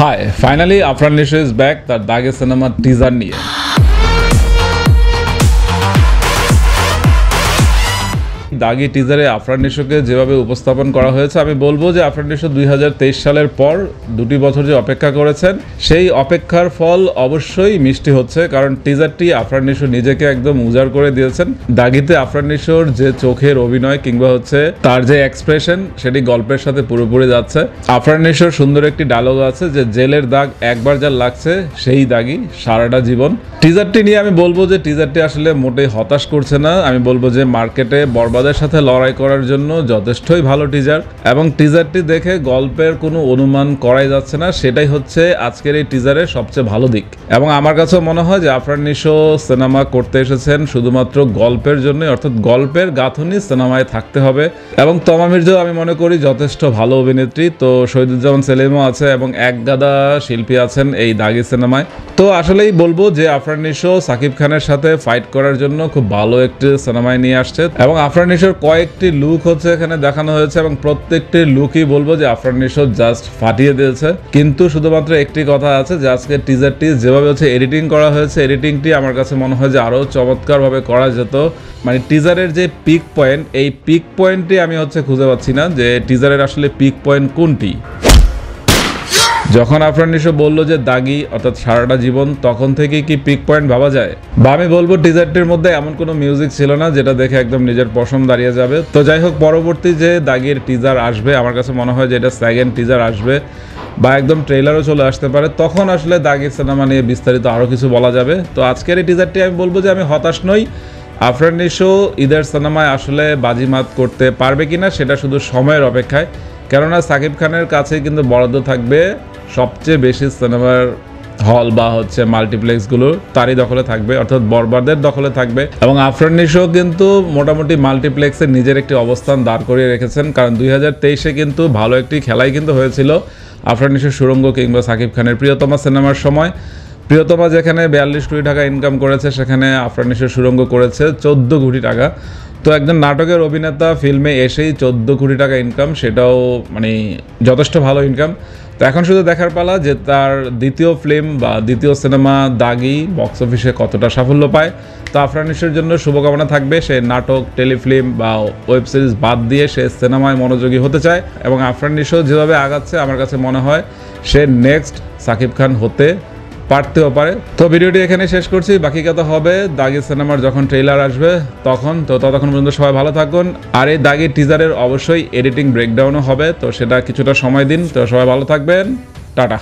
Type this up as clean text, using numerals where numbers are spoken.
High finally Afran Nisho is back তার দাগে সিনেমার টিজার নিয়ে। দাগি টিজারে আফরান নিশোকে যেভাবে উপস্থাপন করা হয়েছে, আমি বলবো যে আফরান নিশো 2023 সালের পর 2 বছর যে অপেক্ষা করেছেন সেই অপেক্ষার ফল অবশ্যই মিষ্টি হচ্ছে, কারণ টিজারটি আফরান নিশো নিজেকে একদম উজাড় করে দিয়েছেন। দাগিতে আফরান নিশোর যে চোখের অভিনয় কিংবা হচ্ছে তার যে এক্সপ্রেশন সেটি গল্পের সাথে পুরোপুরি যাচ্ছে। আফরান নিশোর সুন্দর একটি ডায়লগ আছে যে জেলের দাগ একবার যা লাগছে সেই দাগই সারাটা জীবন। টিজারটি নিয়ে আমি বলবো যে টিজারটি আসলে মোটেই হতাশ করছে না। আমি বলবো যে মার্কেটে বরবাদের সাথে লড়াই করার জন্য যথেষ্টই ভালো টিজার, এবং টিজারটি দেখে গল্পের কোনো অনুমান করাই যাচ্ছে না, সেটাই হচ্ছে আজকের এই টিজারের সবচেয়ে ভালো দিক। এবং আমার কাছেও মনে হয় যে আফরান নিশো সিনেমা করতে এসেছেন শুধুমাত্র গল্পের জন্য, অর্থাৎ গল্পের গাঁথুনি সিনেমায় থাকতে হবে। এবং তমা মির্জা আমি মনে করি যথেষ্ট ভালো অভিনেত্রী, তো শহীদুজ্জামান সেলিমও আছে এবং একগাদা শিল্পী আছেন এই দাগি সিনেমায়। তো আসলেই বলবো যে আফরান নিশো সাকিব খানের সাথে ফাইট করার জন্য খুব ভালো একটি সিনেমায় নিয়ে আসছে, এবং আফরান নিশোর কয়েকটি লুক হচ্ছে এখানে দেখানো হয়েছে এবং প্রত্যেকটি লুকই বলবো যে আফরান নিশো জাস্ট ফাটিয়ে দিয়েছে। কিন্তু শুধুমাত্র একটি কথা আছে যে আজকে টিজারটি যেভাবে হচ্ছে এডিটিং করা হয়েছে, এডিটিংটি আমার কাছে মনে হয় যে আরও চমৎকারভাবে করা যেত। মানে টিজারের যে পিক পয়েন্ট, এই পিক পয়েন্টটি আমি হচ্ছে খুঁজে পাচ্ছি না যে টিজারের আসলে পিক পয়েন্ট কোনটি। যখন আফরান নিশো বললো যে দাগি অর্থাৎ সারাটা জীবন, তখন থেকে কি পিক পয়েন্ট ভাবা যায়? বা আমি বলবো টিজারটির মধ্যে এমন কোনো মিউজিক ছিল না যেটা দেখে একদম নিজের পশম দাঁড়িয়ে যাবে। তো যাই হোক, পরবর্তী যে দাগির টিজার আসবে আমার কাছে মনে হয় যে এটা সেকেন্ড টিজার আসবে বা একদম ট্রেলারও চলে আসতে পারে, তখন আসলে দাগি সিনেমা নিয়ে বিস্তারিত আরও কিছু বলা যাবে। তো আজকের এই টিজারটি আমি বলবো যে আমি হতাশ নই। আফরান নিশো ঈদের সিনেমায় আসলে বাজিমাত করতে পারবে কিনা সেটা শুধু সময়ের অপেক্ষায়, কেননা সাকিব খানের কাছে কিন্তু বরাদ্দ থাকবে সবচেয়ে বেশি সিনেমার হল বা হচ্ছে মাল্টিপ্লেক্সগুলো তারই দখলে থাকবে, অর্থাৎ বরবাদের দখলে থাকবে। এবং আফরান নিশো কিন্তু মোটামুটি মাল্টিপ্লেক্সে নিজের একটি অবস্থান দাঁড় করিয়ে রেখেছেন, কারণ 2023-এ কিন্তু ভালো একটি খেলাই কিন্তু হয়েছিল আফরান নিশোর সুড়ঙ্গ কিংবা সাকিব খানের প্রিয়তমা সিনেমার সময়। প্রিয়তমা যেখানে 42 কোটি টাকা ইনকাম করেছে, সেখানে আফরান নিশো সুড়ঙ্গ করেছে 14 কোটি টাকা। তো একজন নাটকের অভিনেতা ফিল্মে এসেই 14 কোটি টাকা ইনকাম, সেটাও মানে যথেষ্ট ভালো ইনকাম। তো এখন শুধু দেখার পালা যে তার দ্বিতীয় ফিল্ম বা দ্বিতীয় সিনেমা দাগি বক্স অফিসে কতটা সাফল্য পায়। তো আফরান নিশোর জন্য শুভকামনা থাকবে, সে নাটক, টেলিফিল্ম বা ওয়েব সিরিজ বাদ দিয়ে সে সিনেমায় মনোযোগী হতে চায়, এবং আফরান নিশো যেভাবে আগাচ্ছে আমার কাছে মনে হয় সে নেক্সট সাকিব খান হতে পারতেও পারে। তো ভিডিওটি এখানে শেষ করছি, বাকি কথা হবে দাগি সিনেমার যখন ট্রেলার আসবে তখন। তো ততক্ষণ পর্যন্ত সবাই ভালো থাকুন। আর এই দাগি টিজারের অবশ্যই এডিটিং ব্রেকডাউনও হবে, তো সেটা কিছুটা সময় দিন। তো সবাই ভালো থাকবেন, টাটা।